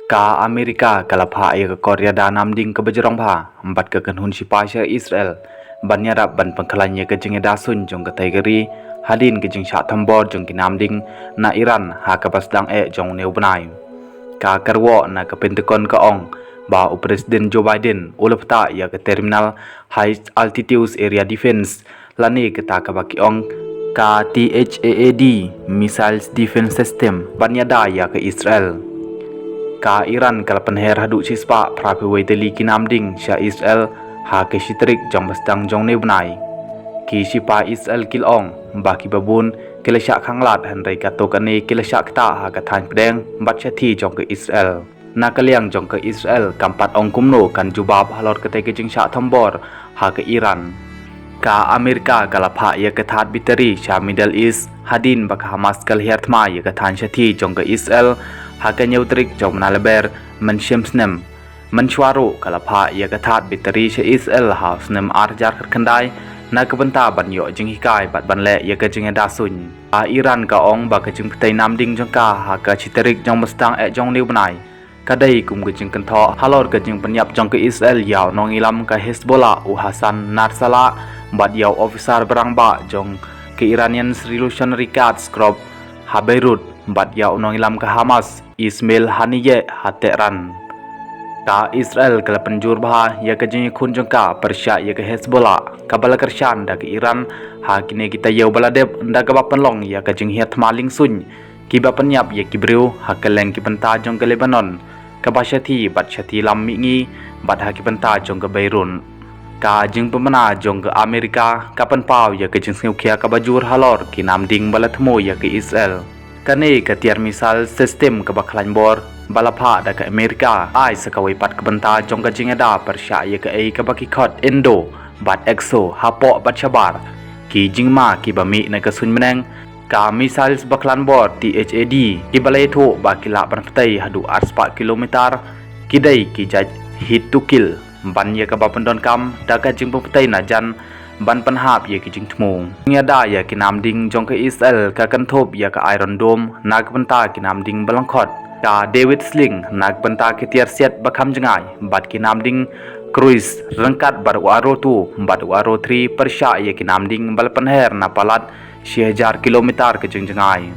Ka Amerika kalapha ya Korea da namding ke bejrong pha empat ke kanhun sipai sya Israel banyarap ban pangkhalanya ke jeng dasun jong ke taigeri hadin ke jeng sha thambor jong ki namding na Iran ha ka basdang jong neu benai ka karwo na ke pentekon ka ong ba Presiden Joe Biden ulapta ya ke terminal high altitude area defense lani ke ta ka baki ong ka THAAD missiles defense system banyada ya ke Israel ka Iran kalapan her hadu sispa prapiwai teli kinamding sya Israel ha ke sitrik jong bastang jong nebnai ki sipa Israel kilong baki babun kilesya khanglat hanrai katok ane kilesya kta ha ka than pedeng batcha thi jong ke Israel na kaliang jong ke Israel kampat ong kumno kan jubab halor ke ke jing sya thambor ha ke Iran ka Amerika kalapha ya ke that biteri sya Middle East hadin bak Hamas kal hertma ya ke than syathi jong ke Israel hakan yautrik jom nalaber mensyemsnem mensywaru kalapha ya kathat biteri sya Israel hausnem arjar kendai na kebenta banyo jing hikai bat banle ya ke jing dasun a Iran ka ong ba ke jing ptai namding jong ka ha ka chiterik jong mestang jong niu banai kadai kum ke jing kentho halor ke jing penyap jong ke Israel yaw nong ilam ka Hezbollah u Hasan Nasrallah bat yaw officer berangba jong ke Iranian Revolutionary Guards Corps ha Beirut bat yaw nong ilam ka Hamas Ismail Haniyeh Hateran ka Israel kala penjur bah ya ke jing khun jong ka persya ya ke Hezbollah ka bala kersyan da ke Iran ha kine kita yau baladep da ka bapenlong ya ke jing hiat maling sun ki ba penyap ya ki breu ha keleng ki penta jong ke Lebanon ka basyathi bat syathi lam mingi bat ha ki penta jong ke Beirut ka jing pemana jong ke Amerika ka penpau ya ke jing sngkhia ka bajur halor ki namding bala thmo ya ke Israel kane ke tiar misal sistem ke baklan bor balapha da ke Amerika ai sakawai pat ke benta jong ke jingada persya ye ke ai ke baki khot Indo bat exo hapo bat chabar ki jingma ki bami na ke sun meneng ka misal baklan bor THAD ki balai tho ba kila pantai hadu 4 kilometer kidai ki jaj hit to kill ban ye ke bapendon kam da ka jing petai na jan ban panhap ya ki jing thmung nya da ya ki namding jong ke Israel ka kan thop ya ka Iron Dome nak banta ki namding balangkhot ka David Sling nak banta ki tiar set bakham jangai bat ki namding cruise rangkat bar waro tu bat waro 3 persya ya ki namding balpanher na palat 6000 kilometer ke jing jangai